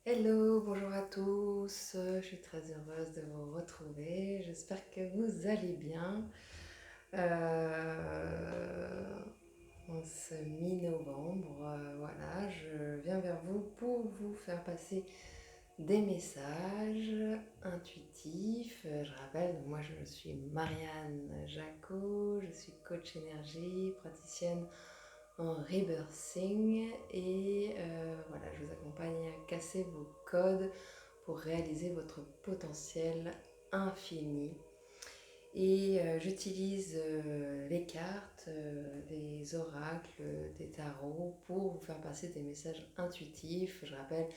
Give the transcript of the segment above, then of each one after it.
Hello, bonjour à tous, je suis très heureuse de vous retrouver, j'espère que vous allez bien. Euh, En ce mi-novembre, voilà, je viens vers vous pour vous faire passer des messages intuitifs. Je rappelle, moi je suis Marianne Jacot, je suis coach énergie, praticienne en rebirthing et voilà, je vous accompagne à casser vos codes pour réaliser votre potentiel infini. Et j'utilise les cartes, des oracles, des tarots pour vous faire passer des messages intuitifs. Je rappelle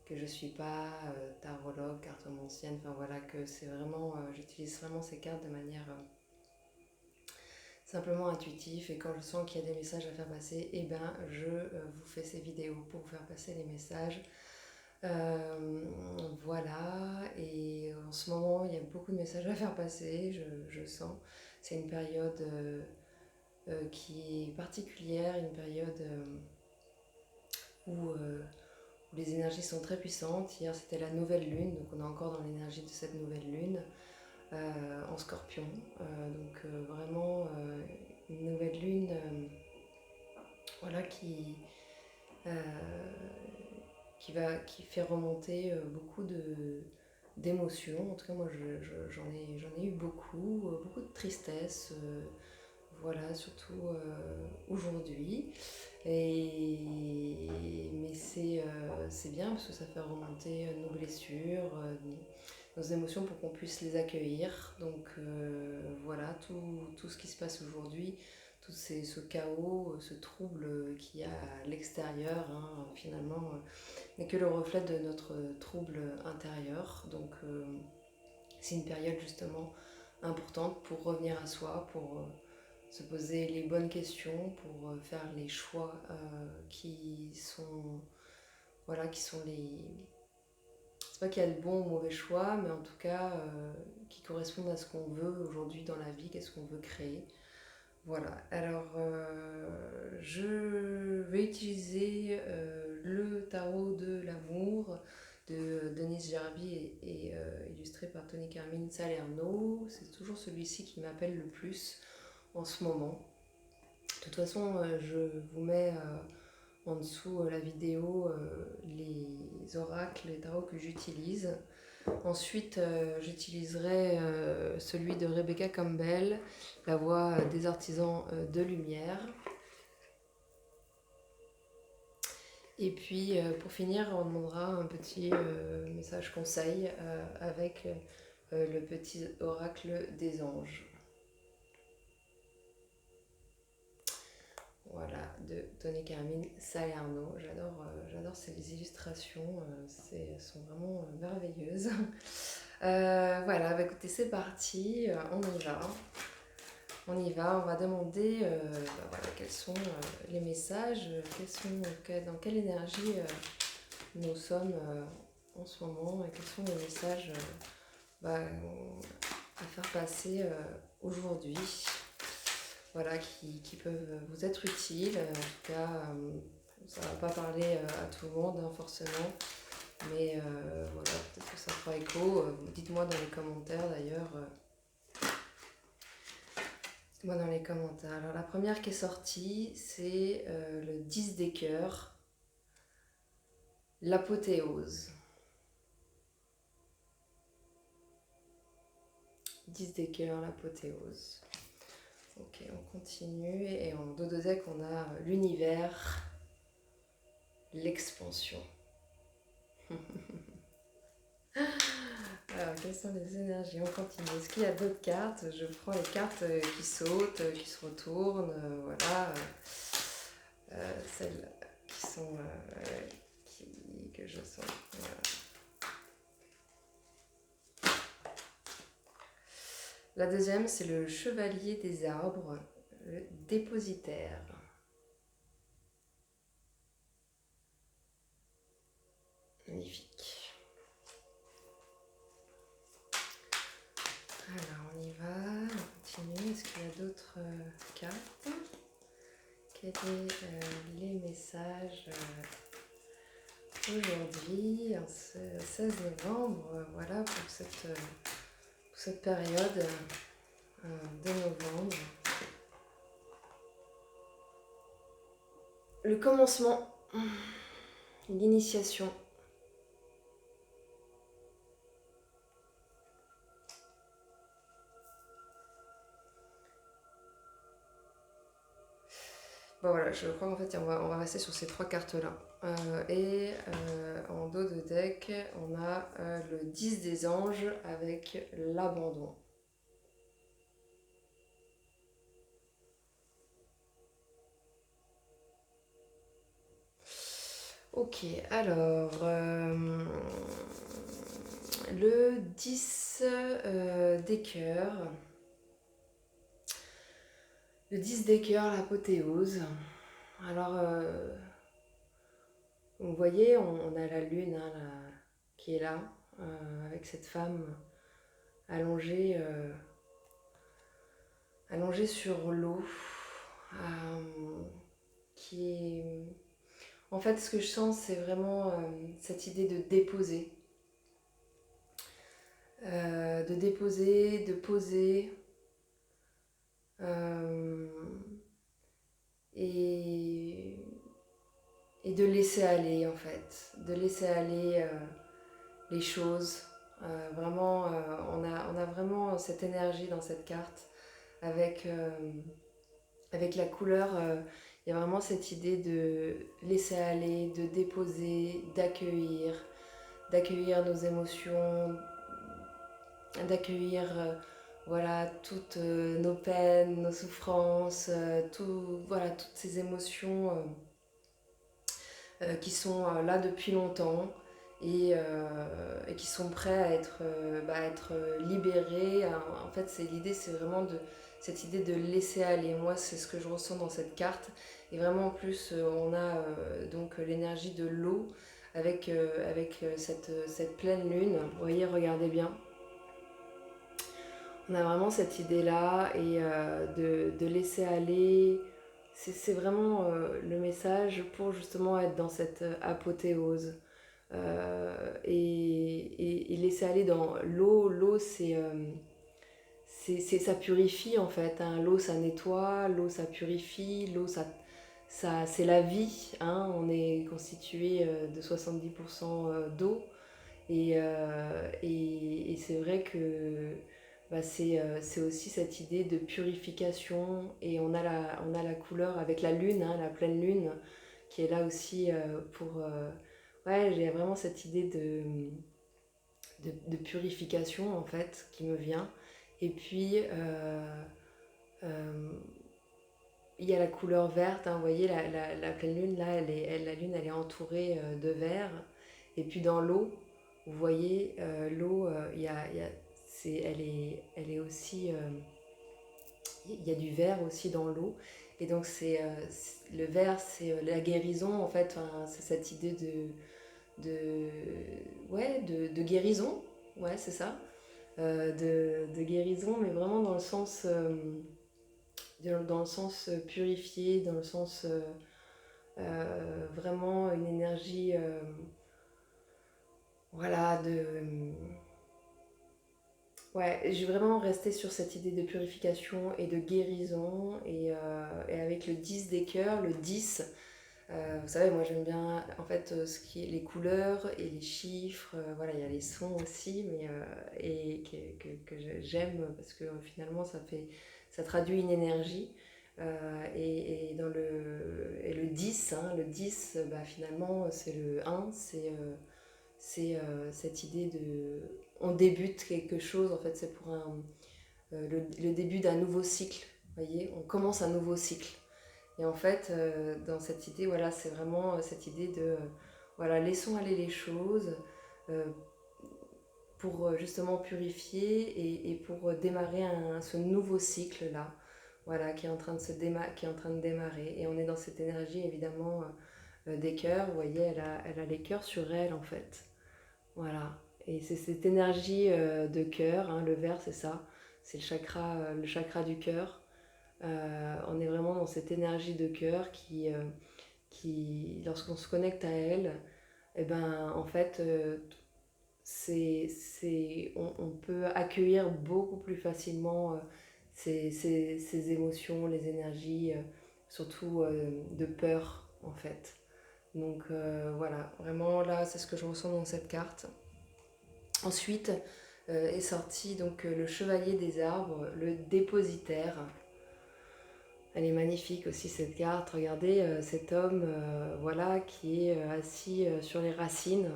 que je ne suis pas tarologue, cartomancienne, enfin voilà, que c'est vraiment, j'utilise vraiment ces cartes de manière simplement intuitif, et quand je sens qu'il y a des messages à faire passer, eh ben je vous fais ces vidéos pour vous faire passer les messages. Voilà, et en ce moment il y a beaucoup de messages à faire passer, je sens. C'est une période qui est particulière, une période où les énergies sont très puissantes. Hier c'était la nouvelle lune, donc on est encore dans l'énergie de cette nouvelle lune en scorpion. Vraiment une nouvelle lune voilà, euh, qui fait remonter beaucoup d'émotions. En tout cas, moi, j'en ai eu beaucoup, beaucoup de tristesse, voilà, surtout aujourd'hui. Mais c'est bien parce que ça fait remonter nos blessures, nos émotions pour qu'on puisse les accueillir. Donc voilà, tout ce qui se passe aujourd'hui, ce chaos, ce trouble qu'il y a à l'extérieur, hein, finalement, n'est que le reflet de notre trouble intérieur. Donc c'est une période justement importante pour revenir à soi, pour se poser les bonnes questions, pour faire les choix qui sont, voilà, qui sont les... C'est pas qu'il y a de bons ou mauvais choix, mais en tout cas qui correspondent à ce qu'on veut aujourd'hui dans la vie, qu'est-ce qu'on veut créer. Voilà, alors je vais utiliser le tarot de l'amour de Denise Jarby et illustré par Tony Carmine Salerno. C'est toujours celui-ci qui m'appelle le plus en ce moment. De toute façon, je vous mets en dessous la vidéo, les oracles, les tarots que j'utilise. Ensuite, j'utiliserai celui de Rebecca Campbell, la voix des artisans de lumière. Et puis, pour finir, on demandera un petit message conseil avec le petit oracle des anges. Voilà, de Tony Carmine Salerno. J'adore ces illustrations, elles sont vraiment merveilleuses. Voilà, bah écoutez, c'est parti, on y va. On va demander voilà, quels sont les messages, dans quelle énergie nous sommes en ce moment, et quels sont les messages bah, à faire passer aujourd'hui, voilà, qui peuvent vous être utiles. En tout cas, ça ne va pas parler à tout le monde, hein, forcément, mais voilà, peut-être que ça fera écho. Dites-moi dans les commentaires d'ailleurs. Moi dans les commentaires. Alors la première qui est sortie, c'est le 10 des cœurs, l'apothéose. 10 des cœurs, l'apothéose. Ok, on continue. Et en Dododec, on a l'univers, l'expansion. Alors, quelles sont les énergies? On continue. Est-ce qu'il y a d'autres cartes? Je prends les cartes qui sautent, qui se retournent, voilà. Celles qui sont... que je sens. Voilà. La deuxième, c'est le chevalier des arbres, le dépositaire. Magnifique. Alors, on y va, on continue. Est-ce qu'il y a d'autres cartes? Quels sont les messages aujourd'hui, en ce 16 novembre, voilà, pour cette période de novembre. Le commencement, l'initiation. Bon voilà, je crois qu'en fait on va rester sur ces trois cartes-là. En dos de deck, on a le 10 des anges avec l'abandon. Ok, alors le 10 des cœurs. Le 10 des cœurs, l'apothéose. Alors, vous voyez, on a la lune hein, qui est là, avec cette femme allongée, allongée sur l'eau, qui est... En fait, ce que je sens, c'est vraiment cette idée de déposer. De poser. Et de laisser aller, en fait. De laisser aller les choses. Vraiment, on a vraiment cette énergie dans cette carte avec, avec la couleur. Il y a vraiment cette idée de laisser aller, de déposer, d'accueillir nos émotions, d'accueillir voilà, toutes nos peines, nos souffrances, voilà, toutes ces émotions qui sont là depuis longtemps et qui sont prêts à être libérés. En fait, l'idée, c'est vraiment cette idée de laisser aller. Moi, c'est ce que je ressens dans cette carte. Et vraiment, en plus, on a donc l'énergie de l'eau avec, cette pleine lune. Vous voyez, regardez bien. On a vraiment cette idée-là et de laisser aller. C'est vraiment le message pour justement être dans cette apothéose. Et laisser aller dans l'eau. L'eau, ça purifie en fait. Hein. L'eau, ça nettoie. L'eau, ça purifie. L'eau, c'est la vie. Hein. On est constitué de 70% d'eau. Et c'est vrai que c'est aussi cette idée de purification. Et on a la couleur avec la lune, hein, la pleine lune, qui est là aussi ouais, j'ai vraiment cette idée de purification en fait qui me vient. Et puis il y a la couleur verte, hein, vous voyez la pleine lune là, la lune elle est entourée de vert. Et puis dans l'eau, vous voyez l'eau, elle est aussi, il y a du vert aussi dans l'eau. Et donc le vert, c'est la guérison en fait, hein, c'est cette idée de guérison, ouais, c'est ça, de guérison, mais vraiment dans le sens purifié, dans le sens vraiment une énergie, voilà, ouais, j'ai vraiment resté sur cette idée de purification et de guérison, et avec le 10 des cœurs, le 10. Vous savez, moi j'aime bien en fait ce qui est les couleurs et les chiffres. Voilà, il y a les sons aussi, et que j'aime parce que finalement ça traduit une énergie. Et le 10, hein, le 10 finalement c'est le 1, c'est cette idée de. On débute quelque chose, en fait, c'est pour le début d'un nouveau cycle. Vous voyez, on commence un nouveau cycle. Et en fait, dans cette idée, voilà, c'est vraiment cette idée de, voilà, laissons aller les choses euh, pour justement purifier et pour démarrer ce nouveau cycle-là, voilà, qui est en train qui est en train de démarrer. Et on est dans cette énergie, évidemment, des cœurs. Vous voyez, elle a les cœurs sur elle, en fait. Voilà. Et c'est cette énergie de cœur, hein, le vert, c'est ça. C'est le chakra du cœur. On est vraiment dans cette énergie de cœur qui lorsqu'on se connecte à elle, et ben en fait on peut accueillir beaucoup plus facilement ces émotions, les énergies, surtout de peur en fait. Donc voilà, vraiment là c'est ce que je ressens dans cette carte. Ensuite est sorti donc le chevalier des arbres, le dépositaire. Elle est magnifique aussi cette carte. Regardez cet homme voilà, qui est assis sur les racines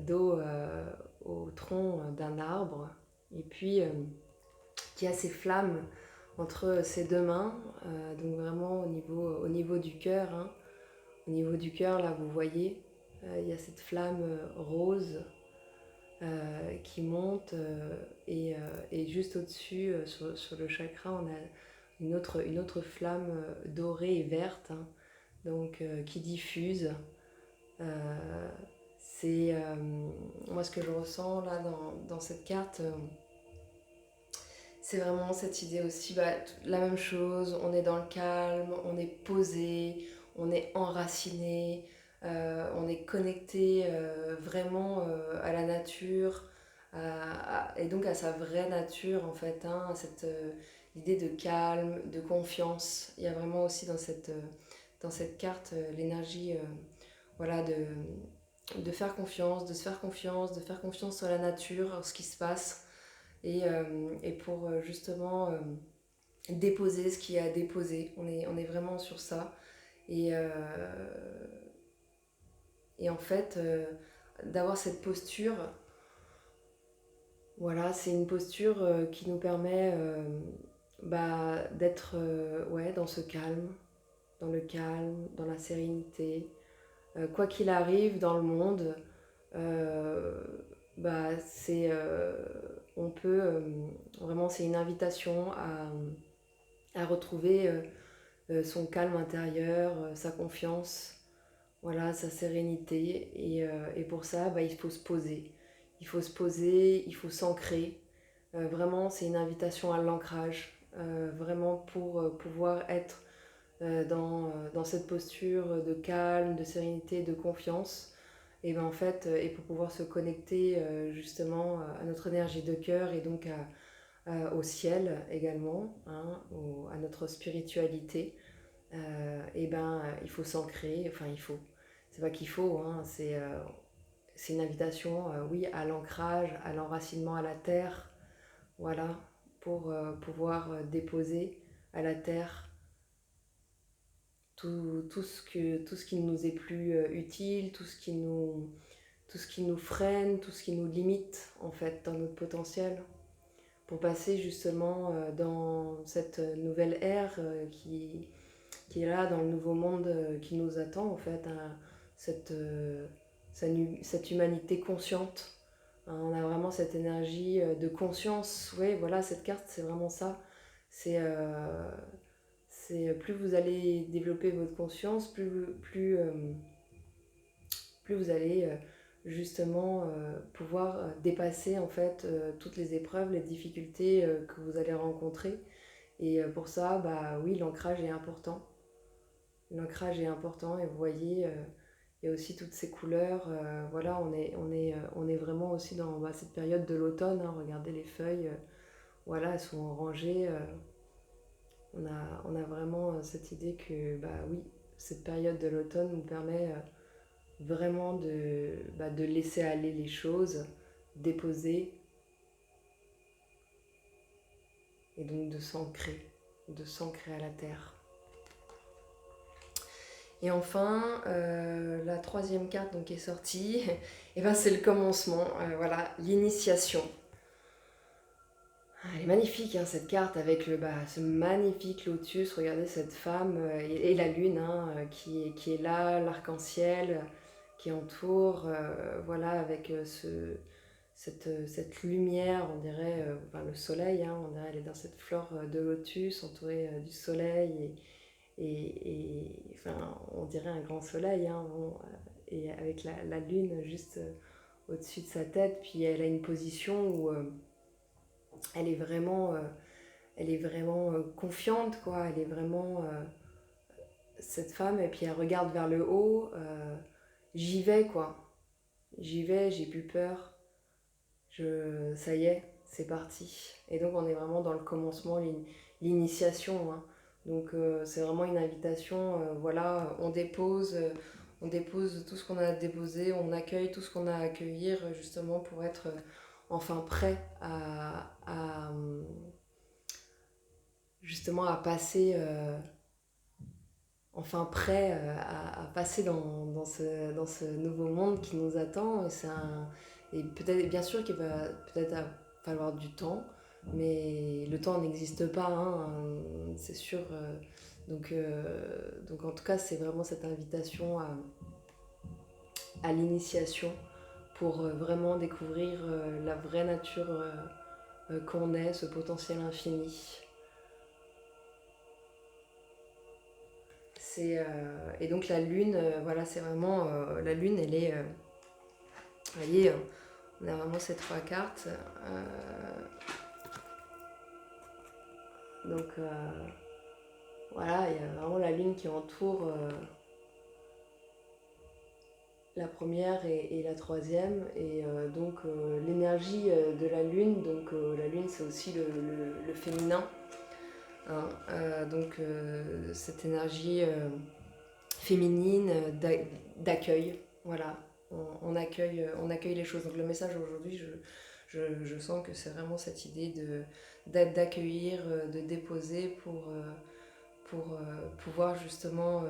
dos au tronc d'un arbre. Et puis qui a ses flammes entre ses deux mains. Donc vraiment au niveau du cœur. Hein. Au niveau du cœur, là vous voyez, il y a cette flamme rose qui monte et juste au-dessus, sur le chakra, on a une autre flamme dorée et verte, hein, donc qui diffuse. Euh, c'est moi ce que je ressens là dans cette carte, c'est vraiment cette idée aussi, bah, la même chose, on est dans le calme, on est posé, on est enraciné, on est connecté vraiment à la nature et donc à sa vraie nature en fait, hein, à cette idée de calme, de confiance. Il y a vraiment aussi dans cette carte l'énergie voilà, de faire confiance, de se faire confiance, de faire confiance sur la nature, ce qui se passe et pour justement déposer ce qui est à déposer. On est vraiment sur ça. Et, euh, et en fait, d'avoir cette posture, voilà, c'est une posture qui nous permet bah, d'être ouais, dans ce calme, dans le calme, dans la sérénité. Quoi qu'il arrive dans le monde, euh, bah, on peut vraiment, c'est une invitation à retrouver son calme intérieur, sa confiance, voilà, sa sérénité. Et pour ça, bah, il faut se poser. Il faut se poser, il faut s'ancrer. Vraiment, c'est une invitation à l'ancrage, vraiment pour pouvoir être dans cette posture de calme, de sérénité, de confiance. Et ben en fait, et pour pouvoir se connecter justement à notre énergie de cœur et donc au ciel également, hein, à notre spiritualité, et ben il faut s'ancrer, enfin il faut, c'est pas qu'il faut, hein, c'est une invitation, oui, à l'ancrage, à l'enracinement à la terre, voilà, pour pouvoir déposer à la terre tout ce qui ne nous est plus utile, tout ce qui nous freine, tout ce qui nous limite en fait dans notre potentiel, pour passer justement dans cette nouvelle ère qui est là, dans le nouveau monde qui nous attend en fait, hein, cette, euh, cette humanité consciente. Hein, on a vraiment cette énergie de conscience. Oui, voilà, cette carte, c'est vraiment ça. C'est plus vous allez développer votre conscience, plus vous allez justement pouvoir dépasser en fait toutes les épreuves, les difficultés que vous allez rencontrer. Et pour ça, bah oui, l'ancrage est important. L'ancrage est important et vous voyez, il y a aussi toutes ces couleurs. Voilà, on est vraiment aussi dans bah, cette période de l'automne. Hein, regardez les feuilles, voilà, elles sont rangées. On a vraiment cette idée que, bah oui, cette période de l'automne nous permet vraiment bah, de laisser aller les choses, déposer et donc de s'ancrer à la terre. Et enfin, la troisième carte donc, qui est sortie, et ben, c'est le commencement, voilà, l'initiation. Elle est magnifique hein, cette carte avec ce magnifique lotus. Regardez cette femme et la lune hein, qui est là, l'arc-en-ciel qui entoure, voilà, avec cette lumière, on dirait, enfin, le soleil, hein, on dirait elle est dans cette fleur de lotus entourée du soleil enfin, on dirait un grand soleil, hein, bon, et avec la lune juste au-dessus de sa tête, puis elle a une position où elle est vraiment, confiante, quoi. Elle est vraiment cette femme, et puis elle regarde vers le haut, j'y vais quoi. J'y vais, j'ai plus peur. Ça y est, c'est parti. Et donc on est vraiment dans le commencement, l'initiation, hein. Donc c'est vraiment une invitation, voilà, on dépose tout ce qu'on a à déposer, on accueille tout ce qu'on a à accueillir justement pour être enfin prêt justement à passer, enfin prêt à passer dans ce nouveau monde qui nous attend. Et peut-être, bien sûr qu'il va peut-être falloir du temps, mais le temps n'existe pas, hein, c'est sûr. Donc en tout cas, c'est vraiment cette invitation à l'initiation pour vraiment découvrir la vraie nature qu'on est, ce potentiel infini. Et donc la lune, voilà, c'est vraiment la lune, voyez, on a vraiment ces trois cartes. Donc voilà, il y a vraiment la lune qui entoure la première et la troisième. Et donc l'énergie de la lune, donc la lune c'est aussi le féminin. Hein, donc cette énergie féminine d'accueil, voilà, on accueille les choses. Donc le message aujourd'hui, je sens que c'est vraiment cette idée d'accueillir, de déposer pour pouvoir justement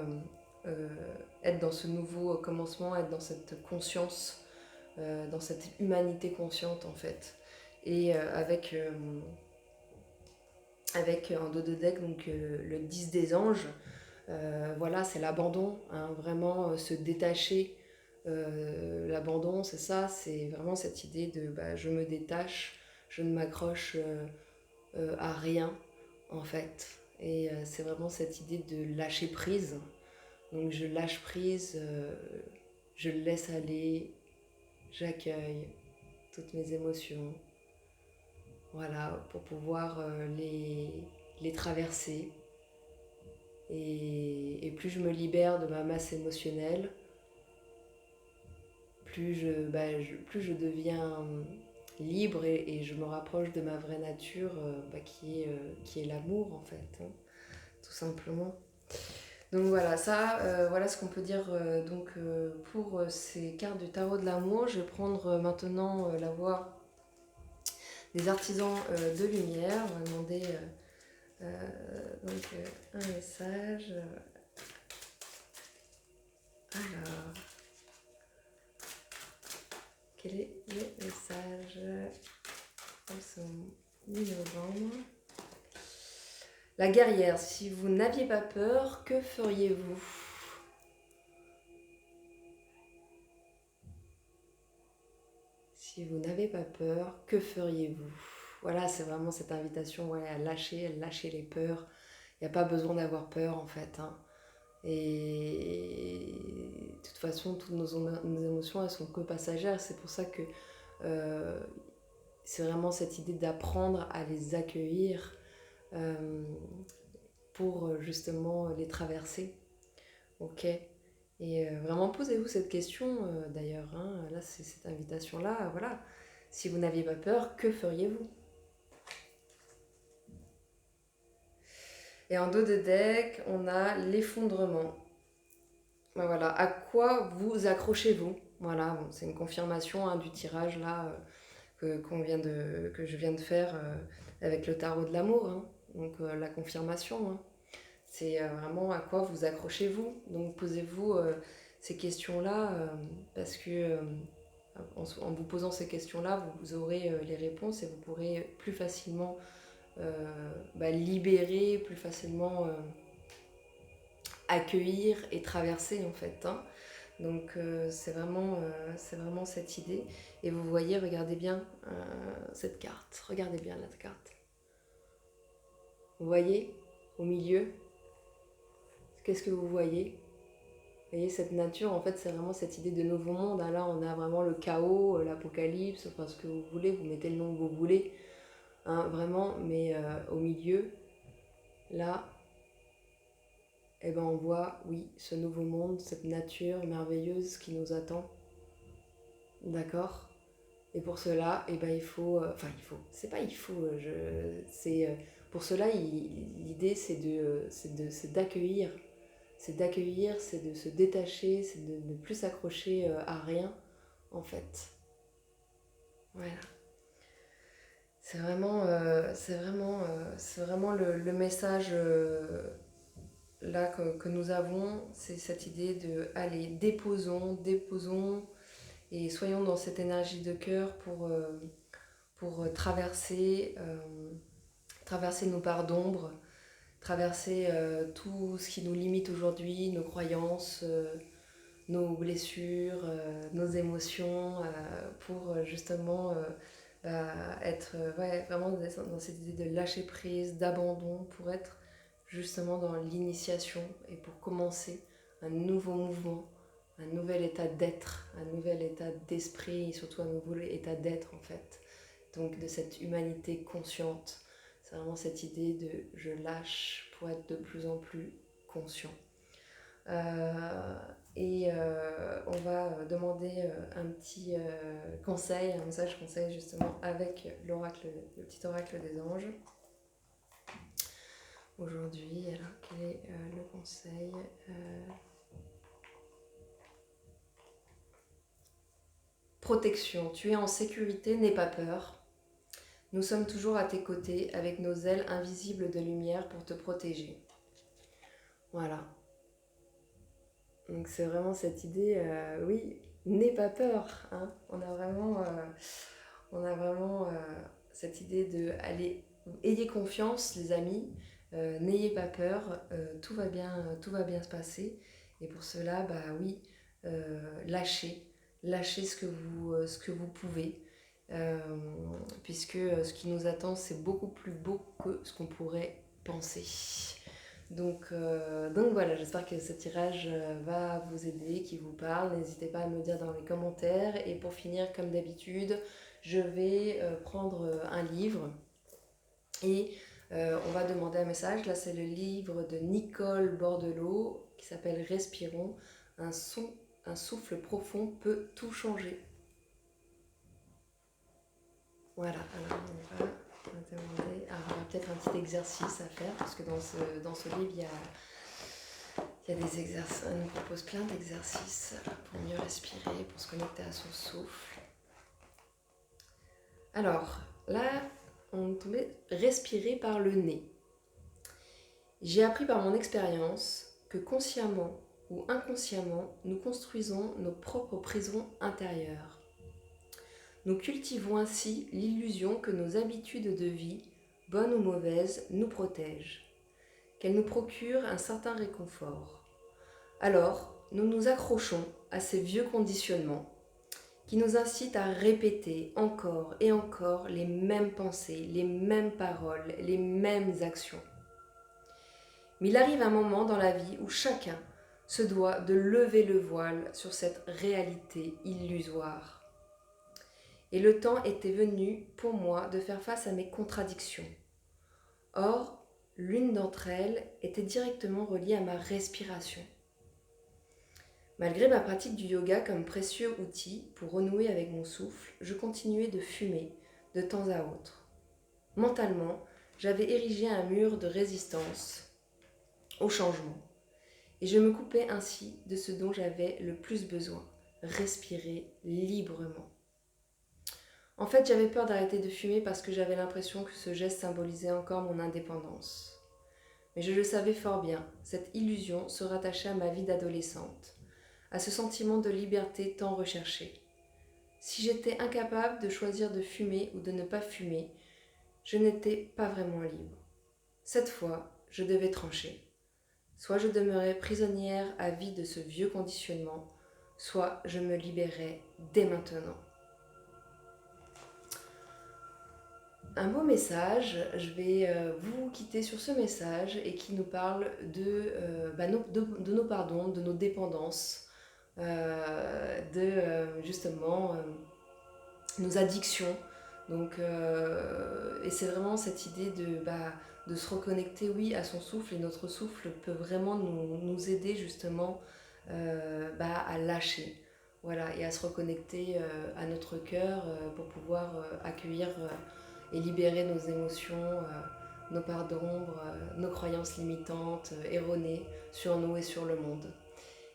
être dans ce nouveau commencement, être dans cette conscience, dans cette humanité consciente en fait. Et avec un dos de deck, donc le 10 des anges, voilà, c'est l'abandon, hein, vraiment se détacher. L'abandon, c'est ça, c'est vraiment cette idée de je me détache, je ne m'accroche à rien en fait. Et c'est vraiment cette idée de lâcher prise. Donc je lâche prise, je laisse aller, j'accueille toutes mes émotions, voilà, pour pouvoir les traverser. Et plus je me libère de ma masse émotionnelle, plus je deviens libre et je me rapproche de ma vraie nature qui est l'amour en fait, hein, tout simplement. Donc voilà, voilà ce qu'on peut dire pour ces cartes du tarot de l'amour. Je vais prendre maintenant la voix des artisans de lumière. On va demander un message. Alors, quel est le message en ce mi-novembre? La guerrière, si vous n'aviez pas peur, que feriez-vous? Si vous n'avez pas peur, que feriez-vous? Voilà, c'est vraiment cette invitation à lâcher les peurs. Il n'y a pas besoin d'avoir peur en fait, hein. Et de toute façon, toutes nos émotions, elles sont que passagères. C'est pour ça que c'est vraiment cette idée d'apprendre à les accueillir pour justement les traverser. Ok. Et vraiment, posez-vous cette question d'ailleurs, hein. Là, c'est cette invitation-là. Voilà. Si vous n'aviez pas peur, que feriez-vous? Et en dos de deck, on a l'effondrement. Voilà. À quoi vous accrochez-vous? Voilà. Bon, c'est une confirmation, hein, du tirage là que je viens de faire avec le tarot de l'amour, hein. Donc la confirmation, hein. C'est vraiment à quoi vous accrochez-vous. Donc posez-vous ces questions-là parce que en vous posant ces questions-là, vous aurez les réponses et vous pourrez plus facilement libérer, plus facilement accueillir et traverser en fait, hein. Donc c'est vraiment cette idée. Et vous voyez, regardez bien cette carte. Regardez bien la carte. Vous voyez au milieu, qu'est-ce que vous voyez? Vous voyez, cette nature, en fait, c'est vraiment cette idée de nouveau monde. Là, on a vraiment le chaos, l'apocalypse, enfin ce que vous voulez, vous mettez le nom que vous voulez, hein, vraiment. Mais au milieu, là, eh ben on voit, oui, ce nouveau monde, cette nature merveilleuse qui nous attend. D'accord? Et pour cela, eh ben c'est pas il faut, pour cela, l'idée c'est d'accueillir, c'est de se détacher, c'est de ne plus s'accrocher à rien, en fait. Voilà. C'est vraiment le message là que nous avons, c'est cette idée de, allez, déposons, et soyons dans cette énergie de cœur pour traverser nos parts d'ombre, traverser tout ce qui nous limite aujourd'hui, nos croyances, nos blessures, nos émotions, pour justement être ouais, vraiment dans cette idée de lâcher prise, d'abandon, pour être justement dans l'initiation et pour commencer un nouveau mouvement, un nouvel état d'être, un nouvel état d'esprit et surtout un nouveau état d'être en fait. Donc de cette humanité consciente, c'est vraiment cette idée de je lâche pour être de plus en plus conscient. On va demander un petit conseil, un message conseil justement avec l'oracle, le petit oracle des anges. Aujourd'hui, alors quel est le conseil Protection, tu es en sécurité, n'aie pas peur. Nous sommes toujours à tes côtés avec nos ailes invisibles de lumière pour te protéger. Voilà. Donc c'est vraiment cette idée, oui, n'aie pas peur. Hein. On a vraiment cette idée de allez, ayez confiance les amis, n'ayez pas peur, tout va bien se passer. Et pour cela, bah oui, lâchez ce que vous pouvez. Puisque ce qui nous attend c'est beaucoup plus beau que ce qu'on pourrait penser. Donc voilà, j'espère que ce tirage va vous aider, qu'il vous parle. N'hésitez pas à me dire dans les commentaires. Et pour finir, comme d'habitude, je vais prendre un livre et on va demander un message. Là, c'est le livre de Nicole Bordelot qui s'appelle Respirons. Un souffle profond peut tout changer. Voilà, alors on va demander. Alors, il y aura peut-être un petit exercice à faire parce que dans ce livre, il y a des exercices. On nous propose plein d'exercices pour mieux respirer, pour se connecter à son souffle. Alors, là, on tombait respirer par le nez. J'ai appris par mon expérience que consciemment ou inconsciemment, nous construisons nos propres prisons intérieures. Nous cultivons ainsi l'illusion que nos habitudes de vie, bonnes ou mauvaises, nous protègent, qu'elles nous procurent un certain réconfort. Alors, nous nous accrochons à ces vieux conditionnements qui nous incitent à répéter encore et encore les mêmes pensées, les mêmes paroles, les mêmes actions. Mais il arrive un moment dans la vie où chacun se doit de lever le voile sur cette réalité illusoire. Et le temps était venu pour moi de faire face à mes contradictions. Or, l'une d'entre elles était directement reliée à ma respiration. Malgré ma pratique du yoga comme précieux outil pour renouer avec mon souffle, je continuais de fumer de temps à autre. Mentalement, j'avais érigé un mur de résistance au changement. Et je me coupais ainsi de ce dont j'avais le plus besoin, respirer librement. En fait, j'avais peur d'arrêter de fumer parce que j'avais l'impression que ce geste symbolisait encore mon indépendance. Mais je le savais fort bien, cette illusion se rattachait à ma vie d'adolescente, à ce sentiment de liberté tant recherché. Si j'étais incapable de choisir de fumer ou de ne pas fumer, je n'étais pas vraiment libre. Cette fois, je devais trancher. Soit je demeurais prisonnière à vie de ce vieux conditionnement, soit je me libérais dès maintenant. Un beau message, je vais vous quitter sur ce message et qui nous parle de nos pardons, de nos dépendances, justement nos addictions, Donc, et c'est vraiment cette idée de se reconnecter, oui, à son souffle, et notre souffle peut vraiment nous aider justement à lâcher. Voilà, et à se reconnecter à notre cœur pour pouvoir accueillir et libérer nos émotions, nos parts d'ombre, nos croyances limitantes, erronées sur nous et sur le monde.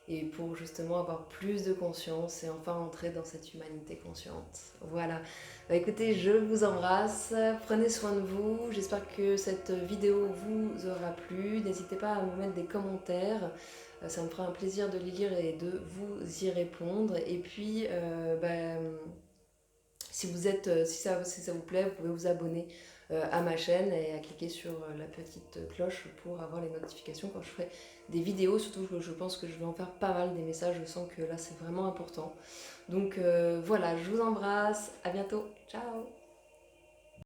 Et pour justement avoir plus de conscience et enfin entrer dans cette humanité consciente. Voilà. Bah écoutez, je vous embrasse, prenez soin de vous, j'espère que cette vidéo vous aura plu, n'hésitez pas à me mettre des commentaires, ça me fera un plaisir de les lire et de vous y répondre. Et puis, si ça vous plaît, vous pouvez vous abonner à ma chaîne et à cliquer sur la petite cloche pour avoir les notifications quand je ferai des vidéos. Surtout que je pense que je vais en faire pas mal des messages, je sens que là c'est vraiment important. Donc voilà, je vous embrasse, à bientôt, ciao.